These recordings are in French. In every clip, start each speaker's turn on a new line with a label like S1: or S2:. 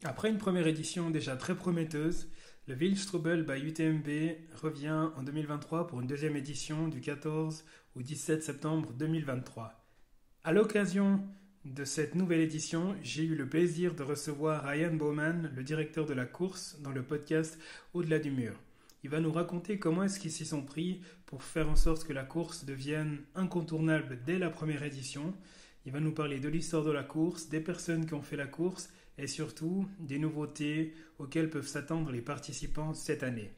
S1: Après une première édition déjà très prometteuse, le Wildstrubel by UTMB revient en 2023 pour une deuxième édition du 14 au 17 septembre 2023. À l'occasion de cette nouvelle édition, j'ai eu le plaisir de recevoir Ryan Bowman, le directeur de la course, dans le podcast Au-delà du mur. Il va nous raconter comment est-ce qu'ils s'y sont pris pour faire en sorte que la course devienne incontournable dès la première édition. Il va nous parler de l'histoire de la course, des personnes qui ont fait la course et surtout des nouveautés auxquelles peuvent s'attendre les participants cette année.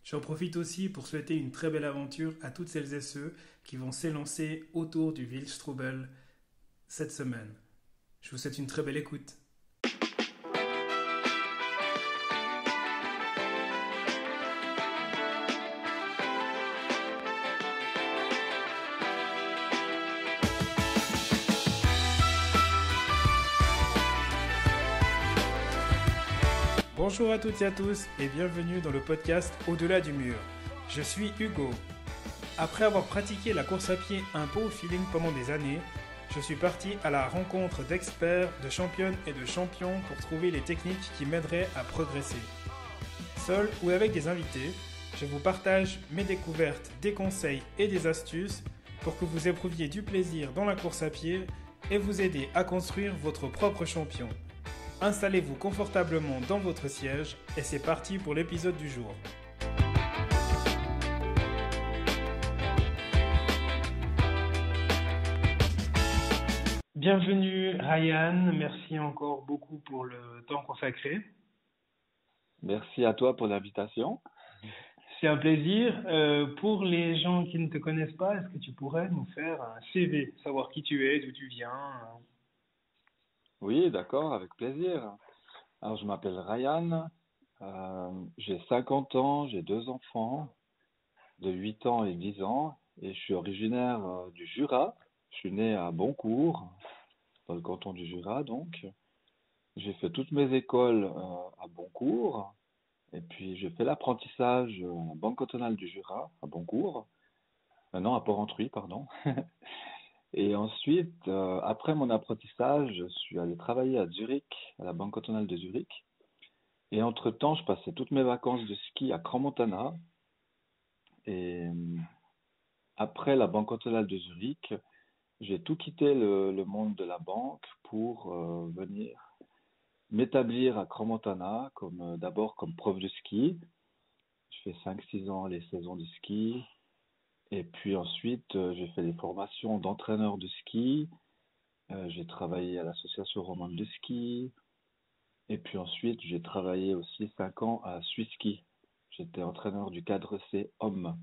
S1: J'en profite aussi pour souhaiter une très belle aventure à toutes celles et ceux qui vont s'élancer autour du Wildstrubel cette semaine. Je vous souhaite une très belle écoute. Bonjour à toutes et à tous et bienvenue dans le podcast Au-delà du mur. Je suis Hugo. Après avoir pratiqué la course à pied un peu au feeling pendant des années, je suis parti à la rencontre d'experts, de championnes et de champions pour trouver les techniques qui m'aideraient à progresser. Seul ou avec des invités, je vous partage mes découvertes, des conseils et des astuces pour que vous éprouviez du plaisir dans la course à pied et vous aider à construire votre propre champion. Installez-vous confortablement dans votre siège et c'est parti pour l'épisode du jour. Bienvenue Ryan, merci encore beaucoup pour le temps consacré.
S2: Merci à toi pour l'invitation.
S1: C'est un plaisir. Pour les gens qui ne te connaissent pas, est-ce que tu pourrais nous faire un CV, savoir qui tu es, d'où tu viens?
S2: Oui, d'accord, avec plaisir. Alors, je m'appelle Ryan, j'ai 50 ans, j'ai deux enfants de 8 ans et 10 ans, et je suis originaire du Jura. Je suis né à Boncourt, dans le canton du Jura, donc. J'ai fait toutes mes écoles à Boncourt, et puis j'ai fait l'apprentissage à la Banque cantonale du Jura, à Boncourt. Non, à Port-Entruy, pardon. Et ensuite, après mon apprentissage, je suis allé travailler à Zurich, à la Banque cantonale de Zurich. Et entre-temps, je passais toutes mes vacances de ski à Crans-Montana. Et après la Banque cantonale de Zurich, j'ai tout quitté le monde de la banque pour venir m'établir à Crans-Montana, d'abord comme prof de ski. Je fais 5-6 ans les saisons de ski. Et puis ensuite, j'ai fait des formations d'entraîneur de ski. J'ai travaillé à l'association romande de ski. Et puis ensuite, j'ai travaillé aussi 5 ans à Swisski. J'étais entraîneur du cadre C homme.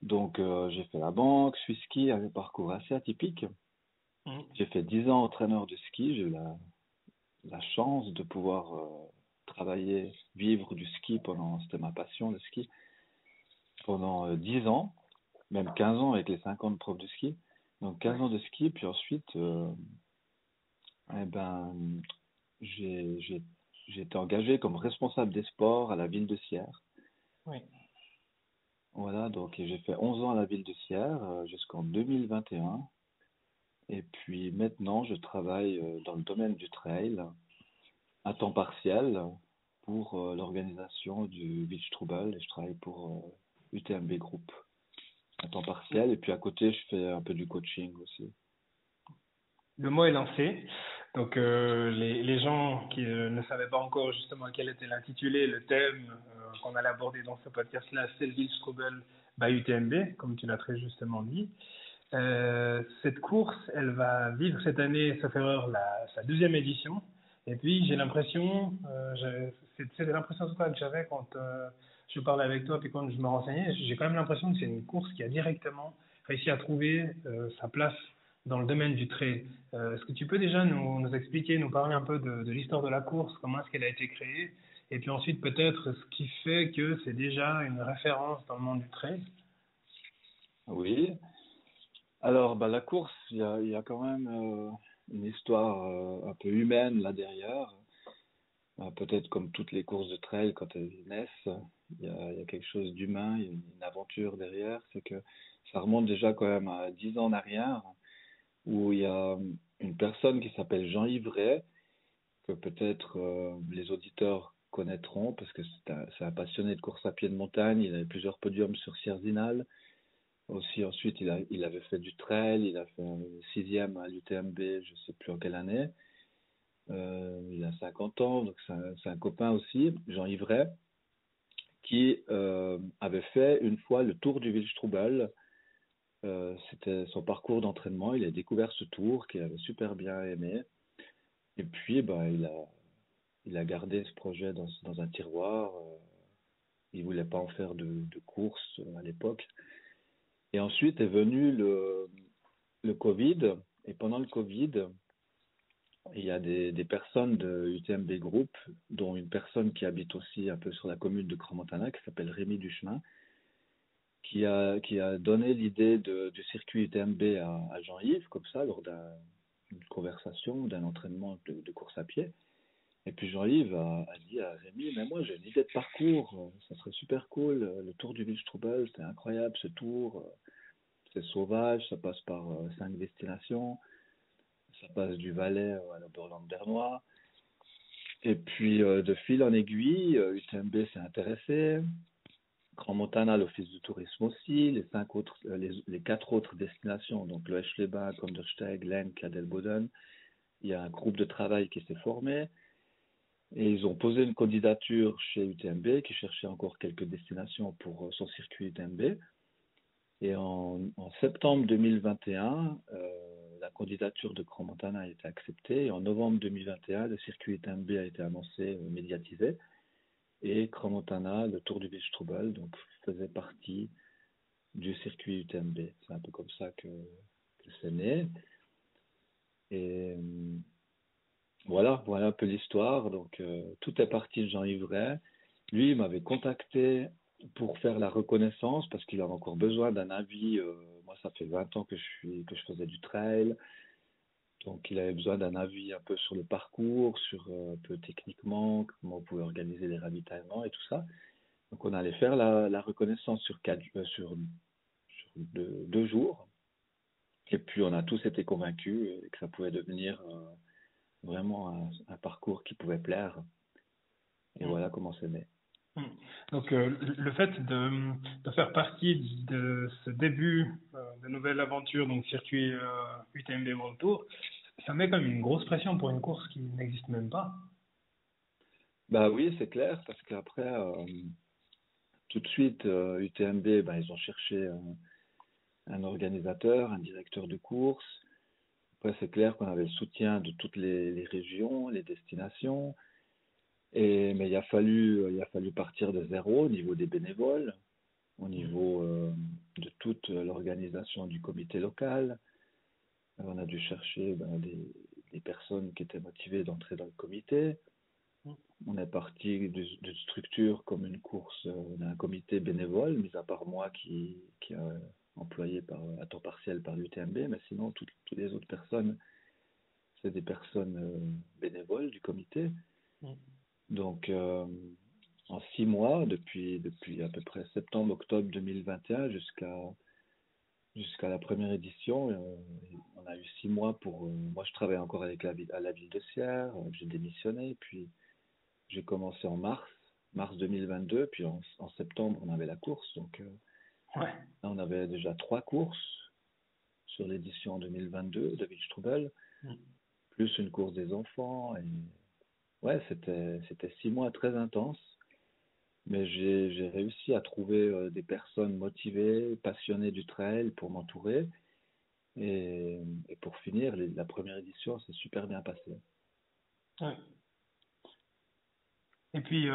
S2: Donc, j'ai fait la banque, Swisski, un parcours assez atypique. J'ai fait 10 ans entraîneur de ski. J'ai eu la chance de pouvoir travailler, vivre du ski c'était ma passion, le ski, pendant 10 ans, même 15 ans avec les 5 ans de prof de ski. Donc 15 ans de ski, puis ensuite, eh ben, j'ai été engagé comme responsable des sports à la ville de Sierre.
S1: Oui.
S2: Voilà, donc j'ai fait 11 ans à la ville de Sierre jusqu'en 2021. Et puis maintenant, je travaille dans le domaine du trail à temps partiel pour l'organisation du Wildstrubel et je travaille pour UTMB Group à temps partiel. Et puis à côté, je fais un peu du coaching aussi.
S1: Le mot est lancé. Donc les gens qui ne savaient pas encore justement quel était l'intitulé, le thème qu'on allait aborder dans ce podcast-là, c'est le Wildstrubel by UTMB, comme tu l'as très justement dit. Cette course, elle va vivre cette année, sauf erreur, sa deuxième édition. Et puis j'ai l'impression, c'était l'impression totale que j'avais quand je parlais avec toi, puis quand je me renseignais, j'ai quand même l'impression que c'est une course qui a directement réussi à trouver sa place dans le domaine du trail. Est-ce que tu peux déjà nous expliquer, nous parler un peu de l'histoire de la course, comment est-ce qu'elle a été créée, et puis ensuite peut-être ce qui fait que c'est déjà une référence dans le monde du trail?
S2: Oui. Alors, bah, la course, il y a quand même une histoire un peu humaine là derrière. Peut-être comme toutes les courses de trail, quand elles naissent, il y a quelque chose d'humain, il y a une aventure derrière. C'est que ça remonte déjà quand même à 10 ans en arrière, où il y a une personne qui s'appelle Jean Ivray, que peut-être les auditeurs connaîtront, parce que c'est un passionné de course à pied de montagne. Il avait plusieurs podiums sur Sierzinal. Aussi, ensuite, il avait fait du trail. Il a fait un sixième à l'UTMB, je ne sais plus en quelle année. Il a 50 ans, donc c'est un copain aussi, Jean Ivray, qui avait fait une fois le tour du Wildstrubel. C'était son parcours d'entraînement. Il a découvert ce tour qu'il avait super bien aimé. Et puis, bah, il a gardé ce projet dans un tiroir. Il voulait pas en faire de course à l'époque. Et ensuite est venu le Covid. Et pendant le Covid, il y a des personnes de UTMB Group, dont une personne qui habite aussi un peu sur la commune de Crans-Montana, qui s'appelle Rémi Duchemin, qui a donné l'idée du circuit UTMB à Jean-Yves, comme ça, lors d'une conversation, d'un entraînement de course à pied. Et puis Jean-Yves a dit à Rémi, mais moi j'ai une idée de parcours, ça serait super cool, le tour du Wildstrubel, c'est incroyable ce tour, c'est sauvage, ça passe par 5 destinations, ça passe du Valais à l'Oberland bernois. Et puis de fil en aiguille, UTMB s'est intéressé, Crans-Montana, l'Office du tourisme aussi, les 4 autres destinations, donc le Eschleben, Kondersteg, Lenk, Adelboden. Il y a un groupe de travail qui s'est formé et ils ont posé une candidature chez UTMB qui cherchait encore quelques destinations pour son circuit UTMB. Et en septembre 2021, la candidature de Crans-Montana a été acceptée et en novembre 2021, le circuit UTMB a été annoncé, médiatisé. Et Crans-Montana, le Tour du Wildstrubel, donc faisait partie du circuit UTMB. C'est un peu comme ça que c'est né. Et voilà un peu l'histoire. Donc tout est parti de Jean Ivray. Lui, il m'avait contacté pour faire la reconnaissance parce qu'il avait encore besoin d'un avis. Moi, ça fait 20 ans que je faisais du trail. Donc, il avait besoin d'un avis un peu sur le parcours, sur un peu techniquement, comment on pouvait organiser les ravitaillements et tout ça. Donc, on allait faire la reconnaissance sur 2 jours. Et puis, on a tous été convaincus que ça pouvait devenir vraiment un parcours qui pouvait plaire. Et voilà comment c'est né.
S1: Donc, le fait de faire partie de ce début de nouvelle aventure, donc circuit UTMB World Tour, ça met quand même une grosse pression pour une course qui n'existe même pas.
S2: Bah oui, c'est clair, parce qu'après, tout de suite, UTMB, bah, ils ont cherché un organisateur, un directeur de course. Après, c'est clair qu'on avait le soutien de toutes les régions, les destinations. Mais il a fallu partir de zéro au niveau des bénévoles, au niveau de toute l'organisation du comité local. On a dû chercher des personnes qui étaient motivées d'entrer dans le comité. On est parti d'une structure comme une course d'un comité bénévole, mis à part moi qui est employé à temps partiel par l'UTMB, mais sinon toutes les autres personnes, c'est des personnes bénévoles du comité. Donc en 6 mois, depuis à peu près septembre-octobre 2021 jusqu'à la première édition, on a eu 6 mois pour... moi, je travaille encore à la ville de Sierre, j'ai démissionné, puis j'ai commencé en mars 2022, puis en septembre, on avait la course. Donc là, on avait déjà 3 courses sur l'édition 2022 de Wildstrubel, plus une course des enfants. Et ouais, c'était 6 mois très intenses. Mais j'ai réussi à trouver des personnes motivées, passionnées du trail pour m'entourer. Et pour finir, la première édition s'est super bien passée.
S1: Ouais. Et puis,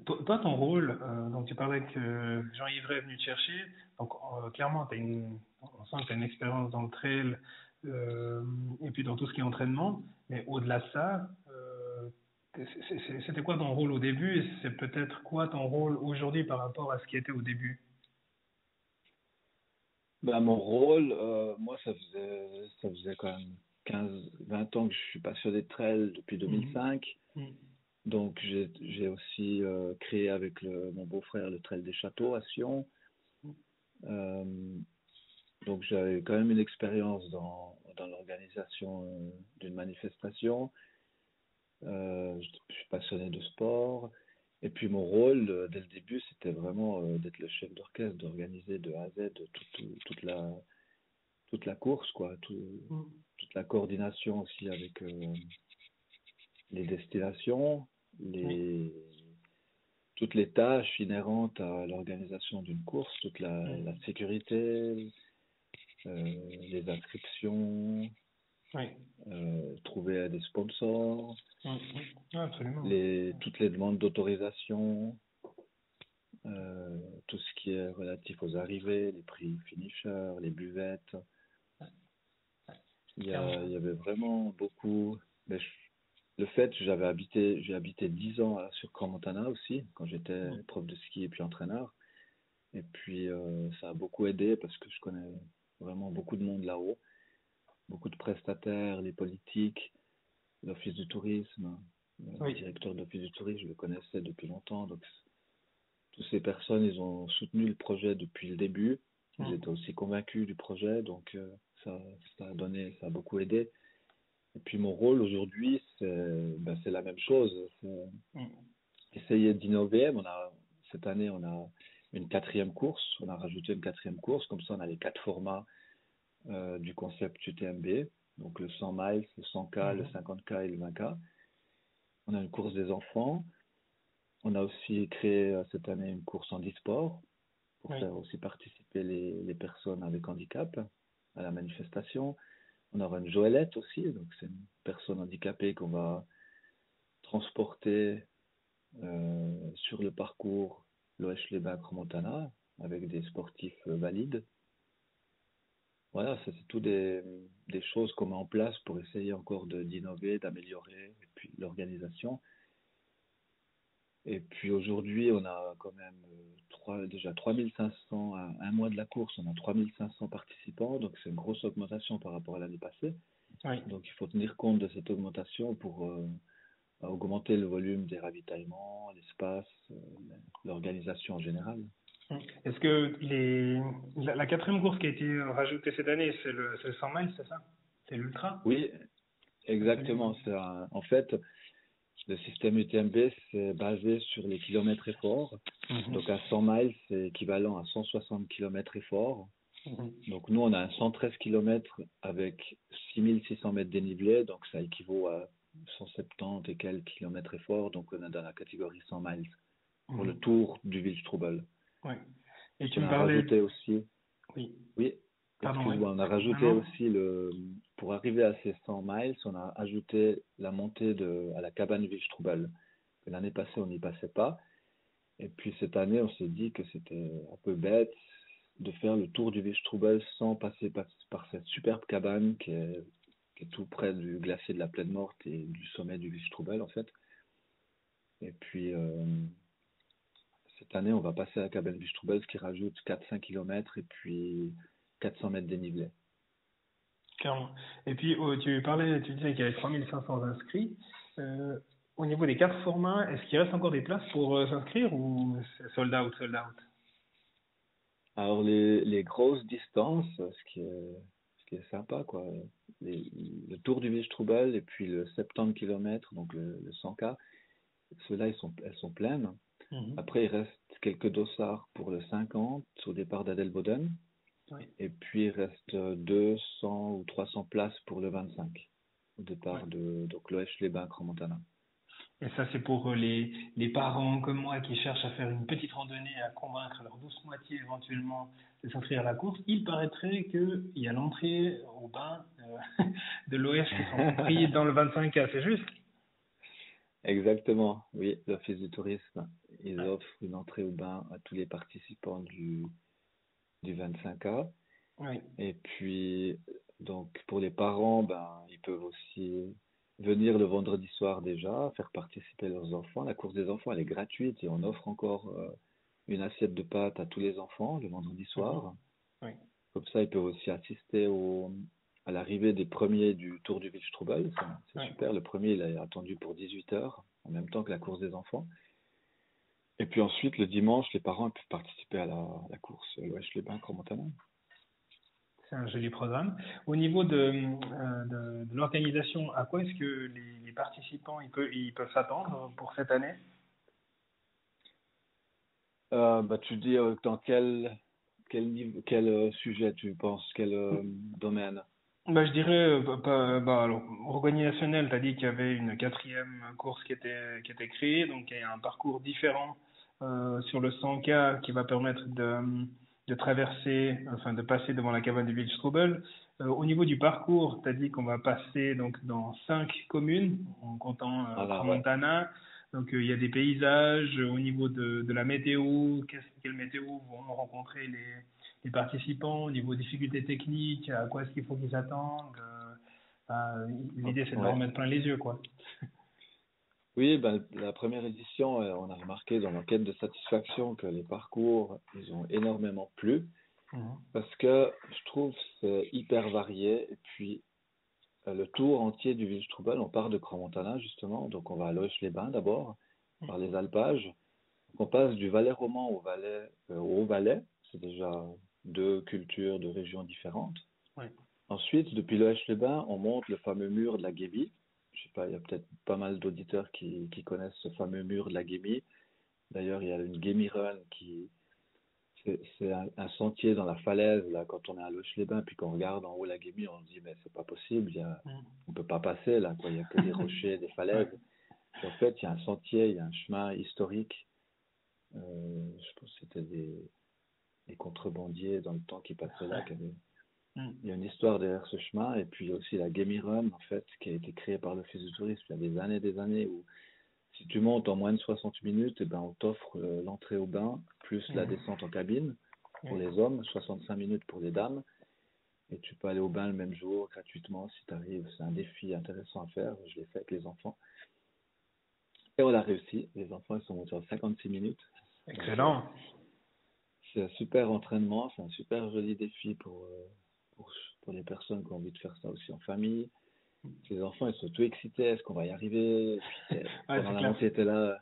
S1: toi, ton rôle, donc tu parlais que Jean-Yves est venu te chercher, donc clairement, on sent que tu as une expérience dans le trail et puis dans tout ce qui est entraînement, mais au-delà de ça, c'était quoi ton rôle au début et c'est peut-être quoi ton rôle aujourd'hui par rapport à ce qui était au début?
S2: Ben, mon rôle, moi, ça faisait quand même 20 ans que je suis passionné de trail depuis 2005. Donc, j'ai aussi créé avec mon beau-frère le Trail des Châteaux à Sion. Donc, j'avais quand même une expérience dans l'organisation d'une manifestation. Je suis passionné de sport. Et puis mon rôle, dès le début, c'était vraiment d'être le chef d'orchestre, d'organiser de A à Z toute la course, quoi, toute la coordination aussi avec les destinations,
S1: Oui.
S2: les, toutes les tâches inhérentes à l'organisation d'une course, toute la
S1: Mm.
S2: sécurité, les inscriptions,
S1: Oui.
S2: trouver des sponsors,
S1: Mm. Mm. Ah, absolument.
S2: toutes les demandes d'autorisation, tout ce qui est relatif aux arrivées, les prix finishers, les buvettes.
S1: Clairement.
S2: Il y avait vraiment beaucoup. Mais le fait, j'ai habité 10 ans sur Crans-Montana aussi, quand j'étais
S1: Mm.
S2: prof de ski et puis entraîneur. Et puis, ça a beaucoup aidé parce que je connais vraiment beaucoup de monde là-haut, beaucoup de prestataires, les politiques, l'Office du tourisme, le
S1: Oui.
S2: directeur de l'Office du tourisme, je le connaissais depuis longtemps. Donc, toutes ces personnes, ils ont soutenu le projet depuis le début. Ils
S1: Mm.
S2: étaient aussi convaincus du projet, donc ça a beaucoup aidé. Et puis mon rôle aujourd'hui, c'est la même chose. C'est
S1: Mm.
S2: essayer d'innover. Cette année, on a une quatrième course. On a rajouté une quatrième course. Comme ça, on a les 4 formats du concept UTMB. Donc le 100 miles, le 100K, le
S1: Mhm.
S2: 50K et le 20K. On a une course des enfants. On a aussi créé cette année une course en e-sport pour
S1: Oui.
S2: faire aussi participer les personnes avec handicap à la manifestation. On aura une Joëlette aussi, donc c'est une personne handicapée qu'on va transporter sur le parcours Loèche-les-Bains-Crans-Montana avec des sportifs valides. Voilà, ça c'est tout des choses qu'on met en place pour essayer encore d'innover, d'améliorer et puis l'organisation. Et puis aujourd'hui, on a quand même déjà 3500, à un mois de la course, on a 3500 participants, donc c'est une grosse augmentation par rapport à l'année passée.
S1: Oui.
S2: Donc il faut tenir compte de cette augmentation pour augmenter le volume des ravitaillements, l'espace, l'organisation en général.
S1: Mm. Est-ce que la quatrième course qui a été rajoutée cette année, c'est le 100 miles, c'est ça? C'est l'ultra?
S2: Oui,
S1: Absolument.
S2: exactement. En fait, le système UTMB, c'est basé sur les kilomètres efforts.
S1: Mhm.
S2: Donc, un 100 miles, c'est équivalent à 160 kilomètres efforts.
S1: Mhm.
S2: Donc, nous, on a un 113 kilomètres avec 6600 mètres dénivelé. Donc, ça équivaut à 170 et quelques kilomètres efforts. Donc, on est dans la catégorie 100 miles pour le
S1: Mhm.
S2: tour du Wildstrubel.
S1: Ouais. Et
S2: Ce
S1: tu
S2: qu'on
S1: me
S2: a
S1: parlais.
S2: rajouté aussi,
S1: Oui.
S2: oui,
S1: Pardon, oui.
S2: excuse-moi, on a
S1: Non,
S2: rajouté
S1: non.
S2: aussi pour arriver à ces 100 miles, on a ajouté la montée à la cabane Wildstrubel. L'année passée, on n'y passait pas. Et puis cette année, on s'est dit que c'était un peu bête de faire le tour du Wildstrubel sans passer par cette superbe cabane qui est tout près du glacier de la Plaine Morte et du sommet du Wildstrubel, en fait. Et puis cette année, on va passer à la cabane Wildstrubel, ce qui rajoute 4-5 km et puis 400 mètres dénivelé.
S1: Clairement. Et puis, tu disais qu'il y avait 3500 inscrits. Euh, Au niveau des cartes formats, est-ce qu'il reste encore des places pour s'inscrire ou c'est sold out, sold out?
S2: Alors les grosses distances, ce qui est sympa, quoi. Le Tour du Wildstrubel et puis le 70 km, donc le 100K, ceux-là, elles sont pleines.
S1: Mhm.
S2: Après, il reste quelques dossards pour le 50 au départ d'Adelboden.
S1: Oui.
S2: Et puis, il reste 200 ou 300 places pour le 25 au
S1: Ouais.
S2: départ de donc Loèche-les-Bains, Crans-Montana.
S1: Et ça, c'est pour les parents comme moi qui cherchent à faire une petite randonnée, à convaincre leur douce moitié éventuellement de s'inscrire à la course. Il paraîtrait qu'il y a l'entrée au bain de l'OH qui sont compris dans le 25K, c'est juste?
S2: Exactement, oui, l'Office du tourisme, ils
S1: Ouais.
S2: offrent une entrée au bain à tous les participants du 25K.
S1: Oui.
S2: Et puis, donc, pour les parents, ben, ils peuvent aussi venir le vendredi soir déjà, faire participer leurs enfants. La course des enfants, elle est gratuite et on offre encore une assiette de pâtes à tous les enfants le vendredi
S1: Mhm.
S2: soir.
S1: Oui.
S2: Comme ça, ils peuvent aussi assister à l'arrivée des premiers du Tour du Wildstrubel. C'est
S1: Oui.
S2: super. Le premier, il est attendu pour 18 heures, en même temps que la course des enfants. Et puis ensuite, le dimanche, les parents peuvent participer à la course Loèche-les-Bains, Crans-Montana.
S1: C'est un joli programme. Au niveau de l'organisation, à quoi est-ce que les participants ils peuvent s'attendre pour cette année?
S2: Tu dis dans quel sujet tu penses, quel domaine?
S1: Bah, je dirais, alors, organisationnel, tu as dit qu'il y avait une quatrième course qui était créée, donc il y a un parcours différent sur le 100K qui va permettre de traverser, enfin de passer devant la cabane du Wildstrubel. Au niveau du parcours, tu as dit qu'on va passer donc dans 5 communes, en comptant
S2: Voilà, ouais.
S1: Crans-Montana. Donc il y a des paysages, au niveau de la météo, quelle météo vont rencontrer les participants, au niveau difficultés techniques, à quoi est-ce qu'il faut qu'ils s'attendent. L'idée, c'est de leur
S2: Ouais.
S1: mettre plein les yeux, quoi.
S2: Oui, ben, la première édition, on a remarqué dans l'enquête de satisfaction que les parcours, ils ont énormément plu
S1: Mhm.
S2: parce que je trouve que c'est hyper varié. Et puis, le tour entier du Wildstrubel, on part de Crans-Montana justement, donc on va à Loeche-les-Bains d'abord, par les alpages. Donc, on passe du Valais roman au Haut-Valais, c'est déjà deux cultures, deux régions différentes.
S1: Ouais.
S2: Ensuite, depuis Loeche-les-Bains, on monte le fameux mur de la Guébie. Je sais pas, il y a peut-être pas mal d'auditeurs qui connaissent ce fameux mur de la Guébie. D'ailleurs, il y a une Guémy Run c'est un sentier dans la falaise, là, quand on est à Loeche-les-Bains, puis qu'on regarde en haut la Guémy, on se dit, mais c'est pas possible,
S1: Mhm.
S2: on peut pas passer, là, quoi. Il y a que des rochers, des
S1: Ouais.
S2: falaises. Puis en fait, il y a un sentier, il y a un chemin historique. Je pense que c'était des contrebandiers dans le temps qui passaient là,
S1: Mhm.
S2: il y a une histoire derrière ce chemin, et puis il y a aussi la Guémy Run, en fait, qui a été créée par l'Office du tourisme il y a des années, où si tu montes en moins de 60 minutes, eh ben, on t'offre l'entrée au bain, plus la
S1: Mhm.
S2: descente en cabine pour
S1: Mhm.
S2: les hommes, 65 minutes pour les dames, et tu peux aller au bain le même jour gratuitement si tu arrives. C'est un défi intéressant à faire, je l'ai fait avec les enfants. Et on a réussi, les enfants ils sont montés en 56 minutes, donc
S1: Excellent.
S2: c'est un super entraînement, c'est un super joli défi pour, pour les personnes qui ont envie de faire ça aussi en famille. Les enfants, ils sont tout excités, est-ce qu'on va y arriver? Puis,
S1: Ouais,
S2: pendant
S1: c'est
S2: la
S1: clair.
S2: montée, t'es là,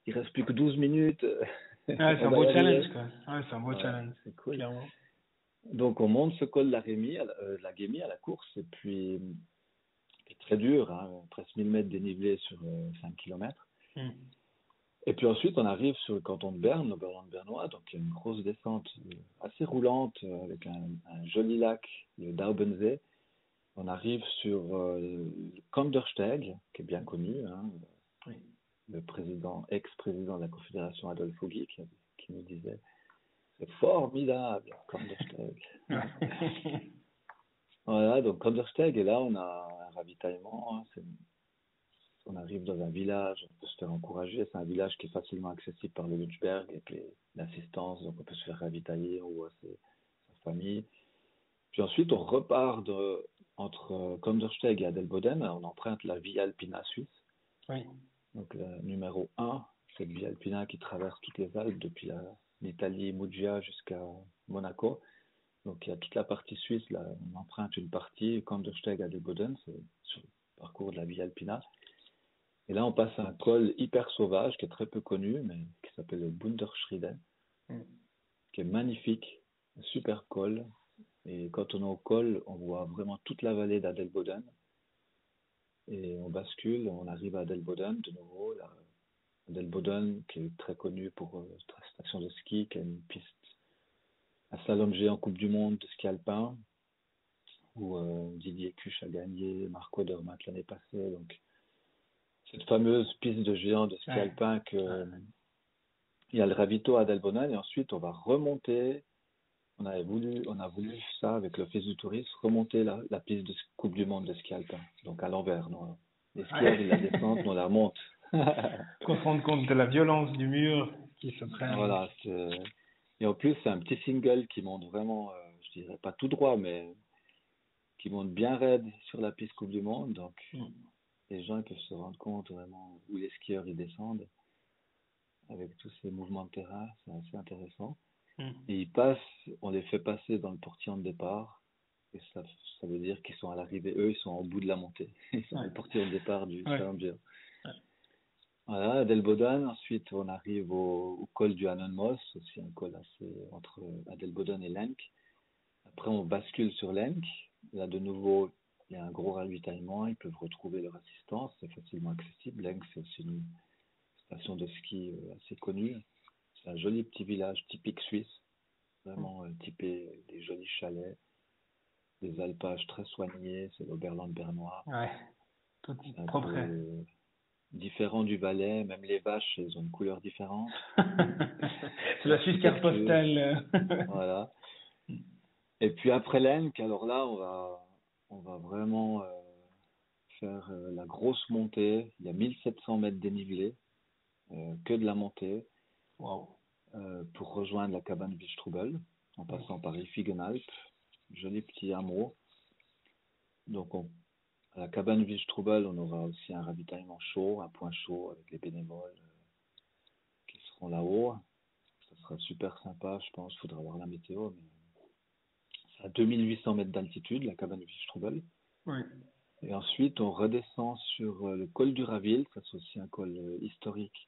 S2: il reste plus que 12 minutes,
S1: Ouais, c'est
S2: on
S1: un
S2: va y
S1: beau
S2: arriver.
S1: challenge, quoi. Ouais, c'est un beau
S2: Ouais,
S1: challenge,
S2: c'est cool.
S1: clairement.
S2: Donc, on monte ce col de la Rémy, la Guémy à la course, et puis, c'est très dur, hein, presque 1000 mètres dénivelé sur 5 km.
S1: Mhm.
S2: Et puis ensuite, on arrive sur le canton de Berne, le Berland bernois, donc il y a une grosse descente assez roulante avec un joli lac, le Daubensee. On arrive sur Kandersteg, qui est bien connu, hein,
S1: Oui.
S2: le président, ex-président de la Confédération Adolphe Hugui, qui nous disait c'est formidable, Kandersteg.
S1: Ouais.
S2: Voilà, donc Kandersteg, et là on a un ravitaillement, hein, on arrive dans un village, on peut se faire encourager, c'est un village qui est facilement accessible par le Lutschberg avec l'assistance, donc on peut se faire ravitailler, on voit sa famille. Puis ensuite on repart entre Kandersteg et Adelboden, on emprunte la Via Alpina suisse.
S1: Oui.
S2: Donc, numéro 1, cette Via Alpina qui traverse toutes les Alpes depuis l'Italie, Muggia jusqu'à Monaco. Donc, il y a toute la partie suisse, là, on emprunte une partie, Kandersteg à Adelboden, c'est sur le parcours de la Via Alpina. Et là, on passe à un col hyper sauvage, qui est très peu connu, mais qui s'appelle le Bunderschride,
S1: Mhm.
S2: qui est magnifique, un super col. Et quand on est au col, on voit vraiment toute la vallée d'Adelboden. Et on bascule, on arrive à Adelboden de nouveau, là, Adelboden, qui est très connu pour sa station de ski, qui a une piste, un slalom géant Coupe du Monde de ski alpin, où Didier Cuche a gagné, Marco Odermatt l'année passée. Donc, cette fameuse piste de géant de ski
S1: Ouais.
S2: alpin
S1: Ouais.
S2: il y a le ravito à Adelboden, et ensuite on va remonter. On a voulu ça avec l'Office du tourisme, remonter la piste de Coupe du Monde de ski alpin, donc à l'envers. Les skieurs, ils la descendent,
S1: Ouais.
S2: nous on la remonte.
S1: Qu'on se rende compte de la violence du mur qui se prenne.
S2: Voilà, et en plus, c'est un petit single qui monte vraiment, je dirais pas tout droit, mais qui monte bien raide sur la piste Coupe du Monde. Donc,
S1: Mhm.
S2: les gens peuvent se rendre compte vraiment où les skieurs ils descendent avec tous ces mouvements de terrain, c'est assez intéressant.
S1: Mhm.
S2: Et ils passent, on les fait passer dans le portillon de départ, et ça veut dire qu'ils sont à l'arrivée, eux, ils sont au bout de la montée. Ils sont
S1: Ouais.
S2: au portillon de départ du
S1: Ouais.
S2: Challenger.
S1: Ouais.
S2: Voilà, à Adelboden, ensuite on arrive au col du Annenmoos, aussi un col assez entre Adelboden et Lenk, à Après, on bascule sur l'Enk. Là, de nouveau, il y a un gros ravitaillement. Ils peuvent retrouver leur assistance. C'est facilement accessible. L'Enk, c'est aussi une station de ski assez connue. C'est un joli petit village typique suisse, vraiment typé, des jolis chalets, des alpages très soignés. C'est l'Oberland bernois.
S1: Ouais, tout
S2: C'est un
S1: propre.
S2: peu différent du Valais. Même les vaches, elles ont une couleur différente.
S1: C'est la Suisse carte postale.
S2: Voilà. Et puis après l'Enk, alors là, on va vraiment faire la grosse montée. Il y a 1700 mètres dénivelé, que de la montée,
S1: Wow.
S2: pour rejoindre la cabane Wildstrubel, en passant par Iffigenalp, joli petit hameau. Donc à la cabane Wildstrubel, on aura aussi un ravitaillement chaud, un point chaud avec les bénévoles qui seront là-haut. Ça sera super sympa, je pense. Il faudra voir la météo, mais c'est à 2800 mètres d'altitude, la cabane Wildstrubel.
S1: Oui.
S2: Et ensuite, on redescend sur le col du Raville. Ça, c'est aussi un col historique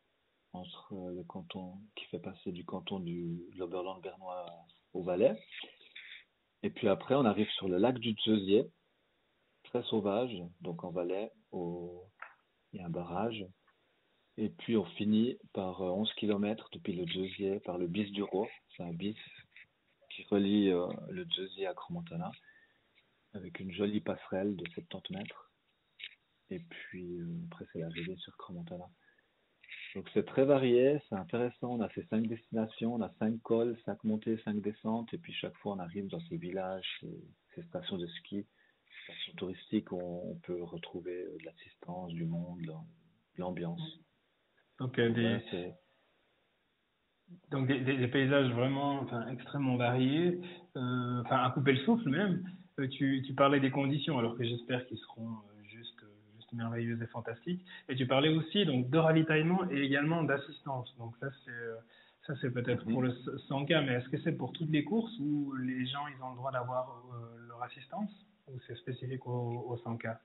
S2: entre le canton qui fait passer du canton de l'Oberland bernois au Valais. Et puis après, on arrive sur le lac du Zeusier, très sauvage. Donc en Valais, il y a un barrage. Et puis on finit par 11 km depuis le Zeusier par le bis du Roi. C'est un bis qui relie le Zeusier à Cromontana avec une jolie passerelle de 70 mètres. Et puis après, c'est l'arrivée sur Cromontana. Donc c'est très varié, c'est intéressant. On a ces 5 destinations, on a 5 cols, 5 montées, 5 descentes. Et puis chaque fois, on arrive dans ces villages, ces stations de ski, stations touristiques où on peut retrouver de l'assistance, du monde, de l'ambiance.
S1: Donc,
S2: Voilà, c'est...
S1: donc des paysages vraiment extrêmement variés, à couper le souffle même. Tu parlais des conditions, alors que j'espère qu'ils seront juste merveilleuses et fantastiques. Et tu parlais aussi donc de ravitaillement et également d'assistance. Donc ça c'est peut-être pour le 100K, mais est-ce que c'est pour toutes les courses où les gens ils ont le droit d'avoir leur assistance ou c'est spécifique au 100K?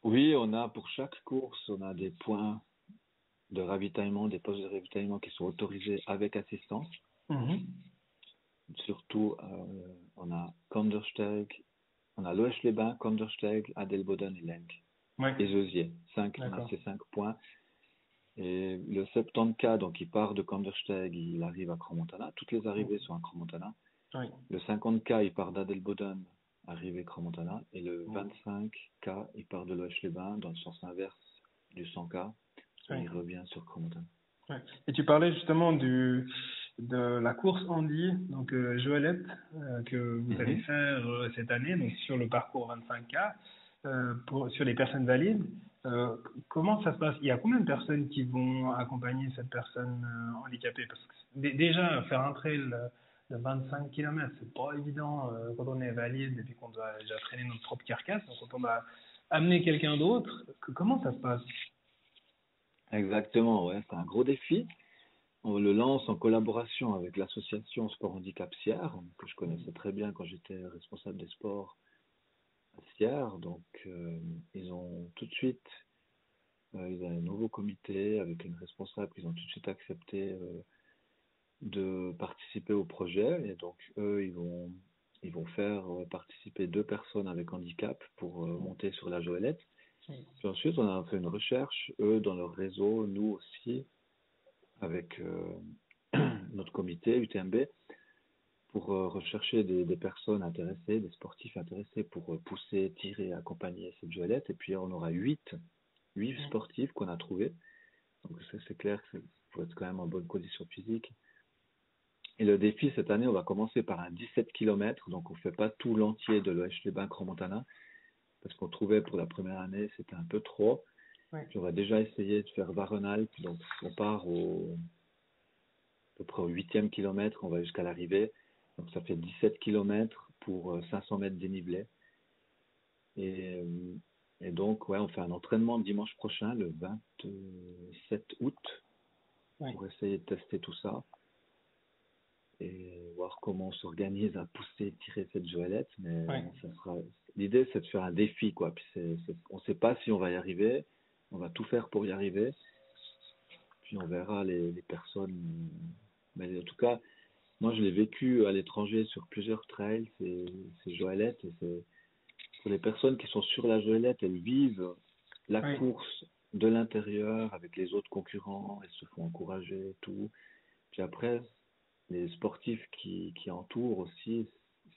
S2: Oui, on a pour chaque course, on a des points de ravitaillement, des postes de ravitaillement qui sont autorisés avec assistance. Surtout, on a Kandersteg, on a Loesch-les-Bains, Kandersteg, Adelboden et Lenk.
S1: Ouais.
S2: Et Zeusier. On a ces 5 points. Et le 70K, donc il part de Kandersteg, il arrive à Cromontana. Toutes les arrivées sont à Cromontana.
S1: Oui.
S2: Le 50K, il part d'Adelboden, arrivé Cromontana. Et le 25K, il part de Loesch-les-Bains dans le sens inverse du 100K. Et il revient sur Cromontana.
S1: Ouais. Et tu parlais justement de la course Andy, donc Joëlette, que vous allez faire cette année, donc sur le parcours 25K, sur les personnes valides. Comment ça se passe? Il y a combien de personnes qui vont accompagner cette personne handicapée? Parce que déjà, faire un trail de 25 km, c'est pas évident quand on est valide et puis qu'on doit déjà traîner notre propre carcasse. Donc quand on doit amener quelqu'un d'autre, comment ça se passe?
S2: Exactement, ouais, c'est un gros défi. On le lance en collaboration avec l'association Sport Handicap Sierre, que je connaissais très bien quand j'étais responsable des sports à Sierre. Donc, ils ont tout de suite, ils ont un nouveau comité avec une responsable, ils ont tout de suite accepté de participer au projet. Et donc, eux, ils vont faire participer 2 personnes avec handicap pour monter sur la Joëlette. Puis ensuite, on a fait une recherche, eux, dans leur réseau, nous aussi, avec notre comité UTMB, pour rechercher des personnes intéressées, des sportifs intéressés pour pousser, tirer, accompagner cette Joëlette. Et puis, on aura 8 sportifs qu'on a trouvés. Donc, c'est clair que faut être quand même en bonne condition physique. Et le défi, cette année, on va commencer par un 17 km. Donc, on ne fait pas tout l'entier de Loesch-les-Bains Cromontana, parce qu'on trouvait pour la première année, c'était un peu trop.
S1: Ouais.
S2: Puis on va déjà essayer de faire Varenalp. Donc, on part à peu près au 8e kilomètre, on va jusqu'à l'arrivée. Donc, ça fait 17 km pour 500 mètres dénivelé. Et donc, ouais, on fait un entraînement dimanche prochain, le 27 août, pour essayer de tester tout ça et voir comment on s'organise à pousser, tirer cette Joëlette. Mais ça sera... L'idée, c'est de faire un défi, quoi. Puis on ne sait pas si on va y arriver. On va tout faire pour y arriver. Puis on verra les personnes. Mais en tout cas, moi, je l'ai vécu à l'étranger sur plusieurs trails, c'est Joëlette. Et c'est, pour les personnes qui sont sur la Joëlette, elles vivent la
S1: Oui,
S2: course de l'intérieur avec les autres concurrents, elles se font encourager et tout. Puis après, les sportifs qui entourent aussi,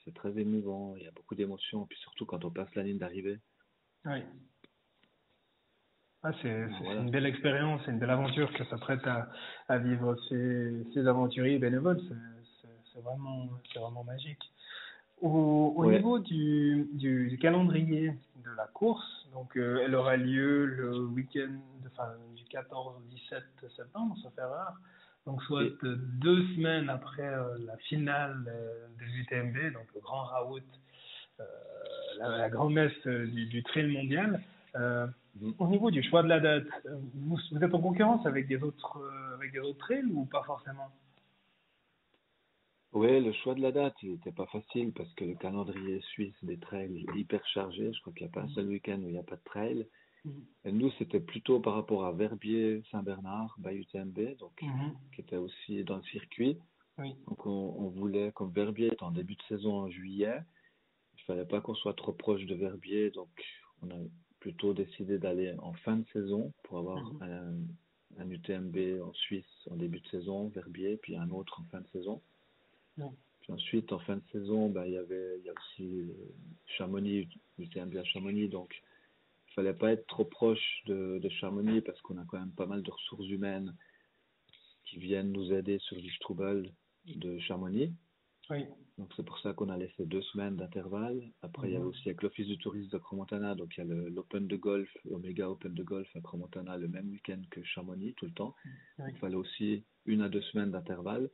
S2: c'est très émouvant, il y a beaucoup d'émotions, puis surtout quand on passe la ligne d'arrivée.
S1: oui. Ah,
S2: Donc
S1: c'est
S2: voilà.
S1: une belle expérience, c'est une belle aventure que s'apprête à vivre ces aventuriers bénévoles. C'est vraiment magique. Au
S2: Ouais,
S1: niveau du calendrier de la course, donc elle aura lieu le week-end du 14 au 17 septembre, sauf erreur. Donc soit
S2: et
S1: 2 semaines après la finale des UTMB, donc le grand raout, euh, la grande messe du trail mondial. Euh,
S2: mhm.
S1: Au niveau du choix de la date, vous êtes en concurrence avec des autres trails ou pas forcément?
S2: Ouais, le choix de la date, il n'était pas facile parce que le calendrier suisse des trails est hyper chargé. Je crois qu'il n'y a pas un seul week-end où il n'y a pas de trail.
S1: Mhm.
S2: Et nous, c'était plutôt par rapport à Verbier-Saint-Bernard, by UTMB, donc,
S1: Mhm.
S2: qui était aussi dans le circuit.
S1: Oui.
S2: Donc on voulait, comme Verbier est en début de saison en juillet, il fallait pas qu'on soit trop proche de Verbier, donc on a plutôt décidé d'aller en fin de saison pour avoir
S1: Mhm.
S2: un UTMB en Suisse en début de saison, Verbier, puis un autre en fin de saison.
S1: Oui.
S2: Puis ensuite, en fin de saison, ben, il y a aussi Chamonix, l'UTMB à Chamonix, donc il fallait pas être trop proche de Chamonix parce qu'on a quand même pas mal de ressources humaines qui viennent nous aider sur l'Istrubal de Chamonix.
S1: Oui.
S2: Donc c'est pour ça qu'on a laissé 2 semaines d'intervalle. Après, il y avait
S1: Mhm.
S2: aussi avec l'Office du tourisme de Cromontana, donc il y a l'Open de golf, Omega Open de golf à Cromontana le même week-end que Chamonix tout le temps.
S1: Oui.
S2: Donc il fallait aussi 1 à 2 semaines d'intervalle.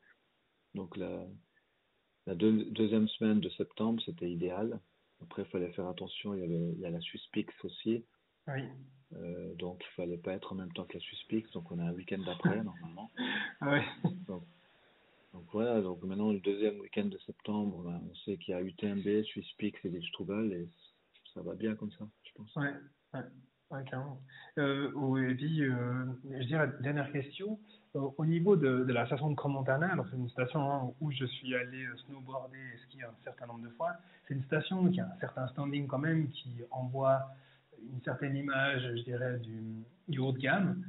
S2: Donc la deuxième semaine de septembre, c'était idéal. Après, il fallait faire attention, il y a la Swiss Peaks aussi.
S1: Oui.
S2: Donc il fallait pas être en même temps que la Swiss Peaks, donc on a un week-end d'après normalement.
S1: Ah ouais.
S2: Donc, donc voilà, donc maintenant le deuxième week-end de septembre, ben, on sait qu'il y a UTMB, Swiss Peaks et Wildstrubel et ça va bien comme ça, je pense.
S1: Ouais. Ouais. Ouais, clairement. Oui, et puis, je dirais, dernière question. Au niveau de la station de Cromontana, alors c'est une station où je suis allé snowboarder et skier un certain nombre de fois. C'est une station qui a un certain standing quand même, qui envoie une certaine image, je dirais, du haut de gamme.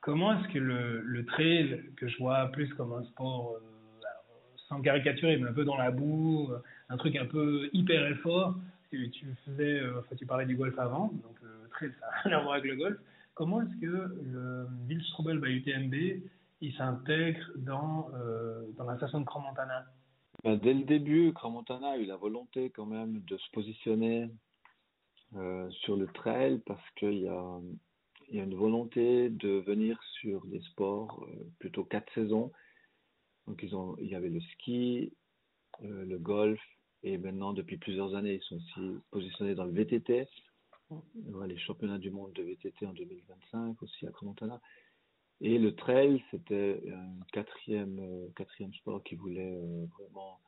S1: Comment est-ce que le trail, que je vois plus comme un sport, alors, sans caricaturer, mais un peu dans la boue, un truc un peu hyper effort, tu faisais, enfin, tu parlais du golf avant, donc le trail, ça n'a rien à voir avec le golf. Comment est-ce que le Wildstrubel by UTMB, il s'intègre dans la station de Cromontana?
S2: Ben, dès le début, Cromontana a eu la volonté quand même de se positionner sur le trail parce il y a une volonté de venir sur des sports plutôt 4 saisons. Donc il y avait le ski, le golf et maintenant depuis plusieurs années ils sont aussi positionnés dans le VTT. Ouais, les championnats du monde de VTT en 2025 aussi à Cromontana. Et le trail, c'était un quatrième sport qui voulait vraiment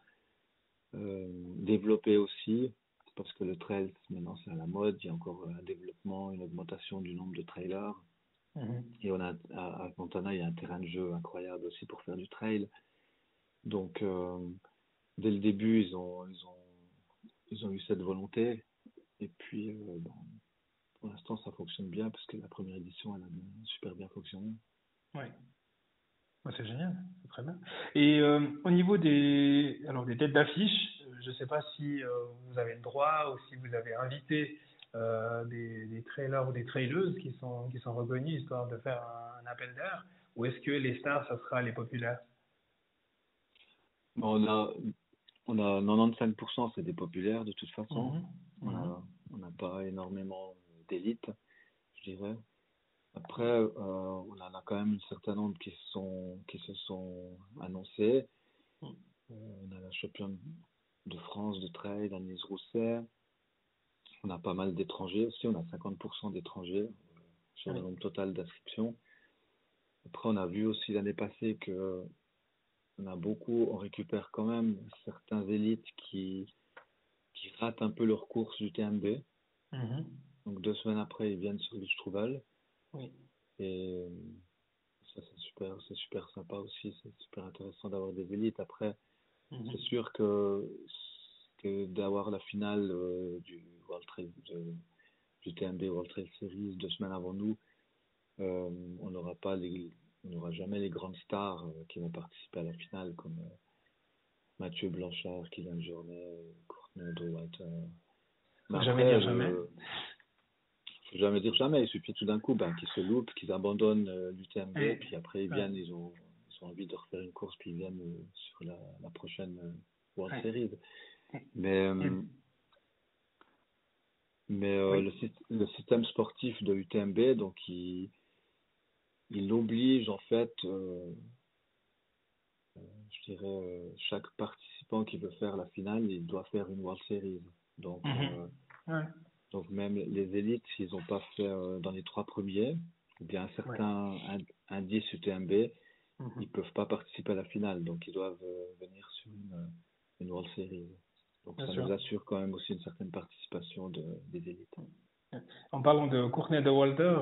S2: développer aussi, parce que le trail, maintenant, c'est à la mode. Il y a encore un développement, une augmentation du nombre de trailers.
S1: Mhm.
S2: Et à Montana, il y a un terrain de jeu incroyable aussi pour faire du trail. Donc, dès le début, ils ont eu cette volonté. Et puis, bon, pour l'instant, ça fonctionne bien parce que la première édition, elle a super bien fonctionné.
S1: Ouais. Ouais, c'est génial, c'est très bien. Et au niveau alors des têtes d'affiche, je ne sais pas si vous avez le droit ou si vous avez invité des trailers ou des traileuses qui sont reconnus histoire de faire un appel d'air, ou est-ce que les stars, ça sera les populaires?
S2: Bon, on a 95%, c'est des populaires de toute façon.
S1: Mhm,
S2: On
S1: mhm.
S2: a, on n'a pas énormément d'élite, je dirais. Après, on en a quand même un certain nombre qui se sont annoncés. On a la championne de France de trail, Agnès Rousset. On a pas mal d'étrangers aussi. On a 50% d'étrangers sur le
S1: Oui.
S2: nombre total d'inscriptions. Après, on a vu aussi l'année passée que on récupère quand même certains élites qui ratent un peu leur course du TMB.
S1: Mhm.
S2: Donc 2 semaines après, ils viennent sur Lichtrouval.
S1: Oui.
S2: Et ça, c'est super. c'est super sympa aussi, c'est super intéressant d'avoir des élites. Après,
S1: Mhm.
S2: c'est sûr que d'avoir la finale du TMB World Trail Series 2 semaines avant nous, on n'aura pas on n'aura jamais les grandes stars qui vont participer à la finale, comme Mathieu Blanchard, Kylian Jornet, Courtney Dauwalter. Mais
S1: Faut jamais
S2: après,
S1: dire jamais.
S2: faut jamais dire jamais. Il suffit tout d'un coup qu'ils se loupent, qu'ils abandonnent l'UTMB,
S1: Et,
S2: puis après ils
S1: ouais,
S2: viennent, ils ont envie de refaire une course, puis ils viennent sur la prochaine World
S1: ouais.
S2: Series. Mais,
S1: Et-
S2: euh, mais
S1: oui.
S2: le système sportif de UTMB, donc il oblige en fait, je dirais, chaque participant qui veut faire la finale, il doit faire une World Series. Donc,
S1: Mhm. Ouais,
S2: donc même les élites, s'ils n'ont pas fait dans les 3 premiers, ou bien un
S1: ouais.
S2: certain indice UTMB,
S1: Mhm.
S2: ils peuvent pas participer à la finale. Donc ils doivent venir sur une World Series. Donc
S1: Bien
S2: ça
S1: sûr.
S2: nous assure quand même aussi une certaine participation des élites.
S1: En parlant de Courtney Dauwalter,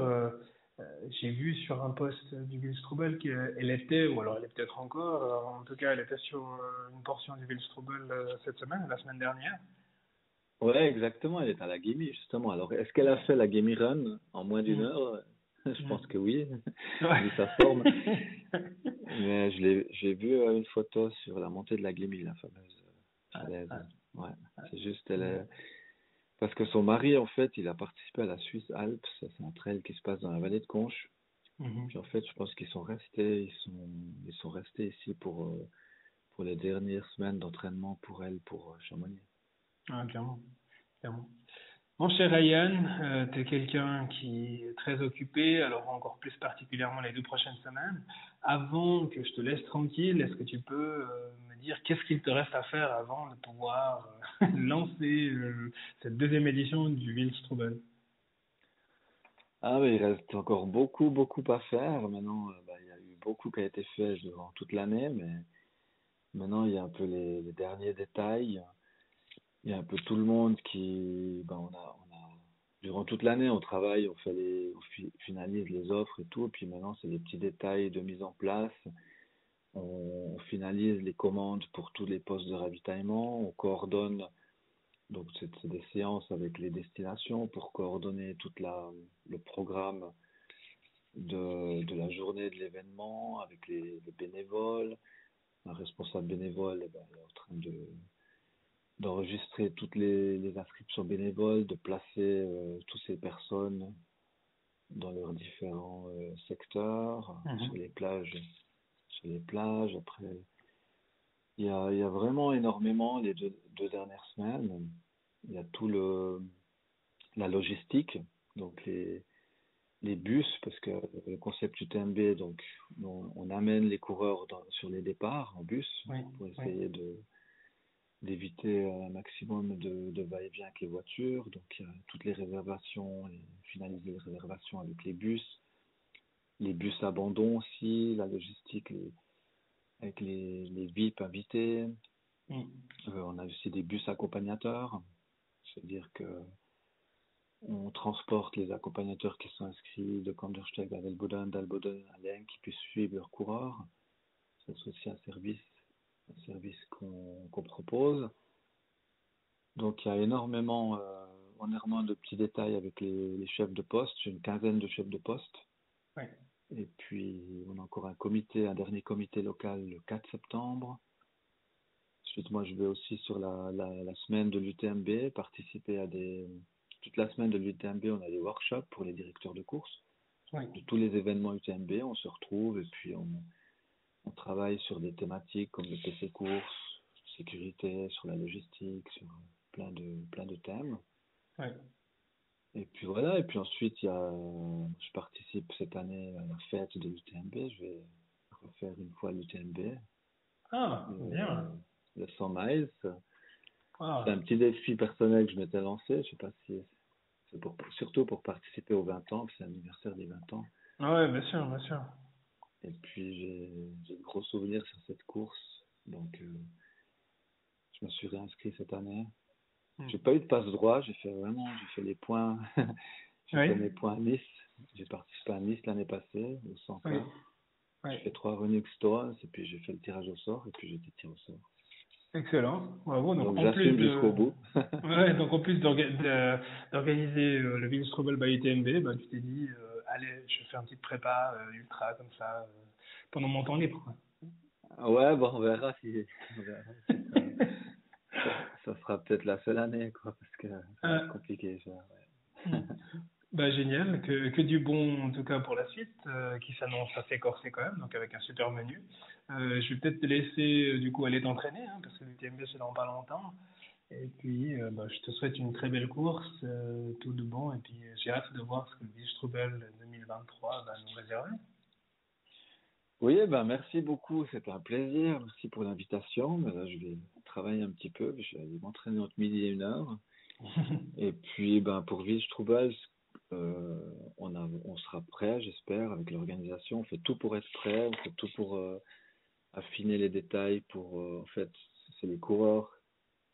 S1: j'ai vu sur un post du Wildstrubel qu'elle était, ou alors elle est peut-être encore, en tout cas elle était sur une portion du Wildstrubel cette semaine, la semaine dernière.
S2: Ouais, exactement. Elle est à la Gimme, justement. Alors, est-ce qu'elle a fait la Gimme Run en moins d'une
S1: Mm.
S2: heure? Je
S1: Mm.
S2: pense que oui,
S1: Ouais.
S2: vu sa forme. Mais j'ai vu une photo sur la montée de la Gimme, la fameuse
S1: Ouais,
S2: falaise.
S1: ouais,
S2: Ouais,
S1: ouais.
S2: c'est juste,
S1: Mais-
S2: parce que son mari, en fait, il a participé à la Suisse Alpes. Ça, c'est un trail qui se passe dans la vallée de Conches.
S1: Mhm.
S2: Puis en fait, je pense qu'ils sont restés, ils sont restés ici pour les dernières semaines d'entraînement pour elle, pour Chamonix.
S1: Ah, clairement, clairement. Mon cher Ryan, tu es quelqu'un qui est très occupé, alors encore plus particulièrement les 2 prochaines semaines. Avant que je te laisse tranquille, est-ce que tu peux me dire qu'est-ce qu'il te reste à faire avant de pouvoir lancer cette deuxième édition du Wildstrubel?
S2: Ah oui, il reste encore beaucoup, beaucoup à faire. Maintenant, il y a eu beaucoup qui a été fait durant toute l'année, mais maintenant, il y a un peu les derniers détails. Il y a un peu tout le monde durant toute l'année, on travaille, finalise les offres et tout. Puis maintenant, c'est les petits détails de mise en place. On finalise les commandes pour tous les postes de ravitaillement. On coordonne, donc c'est des séances avec les destinations pour coordonner le programme de la journée de l'événement avec les bénévoles. Un responsable bénévole il est en train d'enregistrer toutes les inscriptions bénévoles, de placer toutes ces personnes dans leurs différents secteurs,
S1: Mhm.
S2: sur les plages. Après, il y a vraiment énormément les deux dernières semaines. Il y a la logistique, donc les bus, parce que le concept UTMB, donc on amène les coureurs sur les départs en bus
S1: Oui,
S2: pour
S1: oui.
S2: essayer d'éviter un maximum de va-et-vient avec les voitures. Donc il y a toutes les réservations, finaliser les réservations avec les bus abandon aussi, la logistique avec les VIP invités.
S1: Mm.
S2: On a aussi des bus accompagnateurs, c'est-à-dire que on transporte les accompagnateurs qui sont inscrits de Kandersteg à Delboden, d'Alboden à Leng, qui puissent suivre leurs coureurs. C'est aussi un service qu'on propose. Donc il y a énormément de petits détails avec les chefs de poste. J'ai une quinzaine de chefs de poste.
S1: Oui.
S2: Et puis on a encore un dernier comité local le 4 septembre. Ensuite, moi je vais aussi sur la semaine de l'UTMB participer toute la semaine de l'UTMB, on a des workshops pour les directeurs de course.
S1: Oui.
S2: De tous les événements UTMB, on se retrouve et puis on travaille sur des thématiques comme le PC course, sécurité, sur la logistique, sur plein de thèmes.
S1: Oui.
S2: Et puis voilà, et puis ensuite, je participe cette année à la fête de l'UTMB. Je vais refaire une fois l'UTMB,
S1: Ah, bien.
S2: le 100 miles. C'est un
S1: Ah,
S2: petit défi personnel que je m'étais lancé. Je sais pas si c'est surtout pour participer aux 20 ans, que c'est l'anniversaire des 20 ans.
S1: ouais, bien sûr, bien sûr.
S2: Et puis j'ai de gros souvenirs sur cette course. Donc je me suis réinscrit cette année.
S1: Mm.
S2: J'ai pas eu de passe droit, j'ai fait les points, j'ai
S1: Oui,
S2: fait mes points à Nice. J'ai participé à Nice l'année passée, au
S1: oui.
S2: 100K. J'ai
S1: Ouais.
S2: fait 3 running stones et puis j'ai fait le tirage au sort et puis j'ai été tiré au sort.
S1: Excellent, bravo.
S2: Donc j'assume jusqu'au bout.
S1: Ouais, donc en plus d'organiser le Wildstrobel by UTMB, bah, tu t'es dit, allez, je fais un petit prépa ultra comme ça pendant mon temps libre, quoi.
S2: Ouais, bon, on verra on verra si ça sera peut-être la seule année, quoi, parce que ça va
S1: Euh,
S2: être compliqué, ça, ouais.
S1: hmm. Bah, génial, que du bon en tout cas pour la suite, qui s'annonce assez corsé quand même, donc avec un super menu. Je vais peut-être te laisser du coup aller t'entraîner, hein, parce que le TMB c'est dans pas longtemps. Et puis, bah, je te souhaite une très belle course, tout de bon, et puis j'ai hâte de voir ce que le Wildstrubel 2023 va nous réserver.
S2: Oui, ben merci beaucoup, c'était un plaisir. Merci pour l'invitation. Mais là, je vais travailler un petit peu. Je vais aller m'entraîner entre midi et 1 heure. Et puis, ben pour Wildstrubel, on sera prêt, j'espère, avec l'organisation. On fait tout pour être prêt. On fait tout pour affiner les détails. En fait, c'est les coureurs.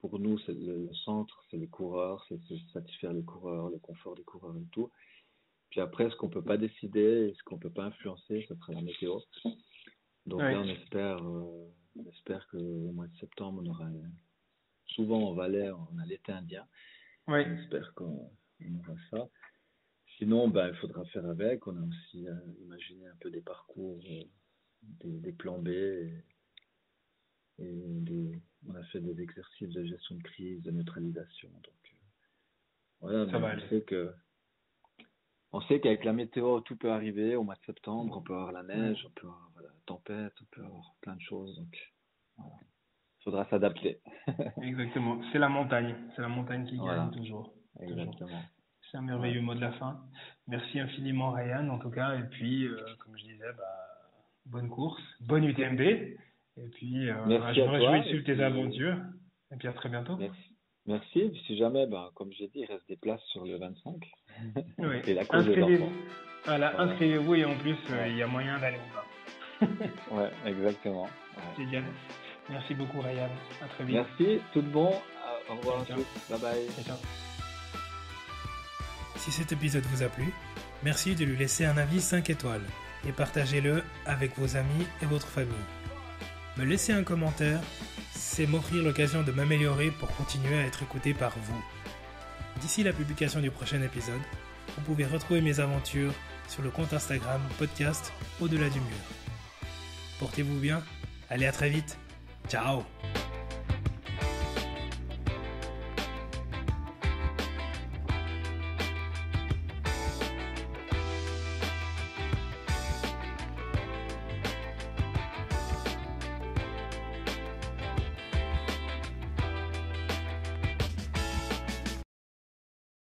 S2: Pour nous, c'est le centre, c'est les coureurs, c'est satisfaire les coureurs, le confort des coureurs et tout. Puis après, ce qu'on peut pas décider et ce qu'on peut pas influencer, ce sera la météo. Donc
S1: Ouais,
S2: là, on espère qu'au mois de septembre, on aura, souvent en Valais, on a l'été indien.
S1: ouais,
S2: On espère qu'on aura ça. Sinon, ben, il faudra faire avec. On a aussi imaginé un peu des parcours, des plans B on a fait des exercices de gestion de crise, de neutralisation. Donc voilà,
S1: ça
S2: mais
S1: va aller.
S2: on sait qu'avec la météo, tout peut arriver. Au mois de septembre, on peut avoir la neige, on peut avoir la tempête, on peut avoir plein de choses. Donc, voilà. Il faudra s'adapter.
S1: Exactement, c'est la montagne qui gagne
S2: Voilà,
S1: toujours, toujours.
S2: exactement.
S1: C'est un
S2: Ouais.
S1: merveilleux mot de la fin. Merci infiniment Ryan en tout cas, et puis comme je disais, bah, bonne course, bonne UTMB, et puis
S2: Merci
S1: je
S2: à
S1: me réjouis
S2: toi
S1: de
S2: et
S1: suivre tes
S2: puis
S1: aventures, et puis à très bientôt.
S2: merci. Merci. Et puis si jamais, ben, comme j'ai dit, il reste des places sur le 25
S1: Oui,
S2: et la course des
S1: inscrivez-vous.
S2: enfants.
S1: Voilà,
S2: Voilà.
S1: inscrivez-vous et en plus,
S2: Ouais,
S1: il y a moyen d'aller au bas.
S2: ouais, exactement. Ouais.
S1: Génial. Merci beaucoup Ryan. À très vite.
S2: Merci, tout de bon. Au revoir
S1: Ciao,
S2: à
S1: ciao.
S2: tous. Bye bye.
S1: Ciao, ciao. Si cet épisode vous a plu, merci de lui laisser un avis 5 étoiles et partagez-le avec vos amis et votre famille. Me laisser un commentaire, c'est m'offrir l'occasion de m'améliorer pour continuer à être écouté par vous. D'ici la publication du prochain épisode, vous pouvez retrouver mes aventures sur le compte Instagram podcast Au-delà du mur. Portez-vous bien, allez à très vite, ciao!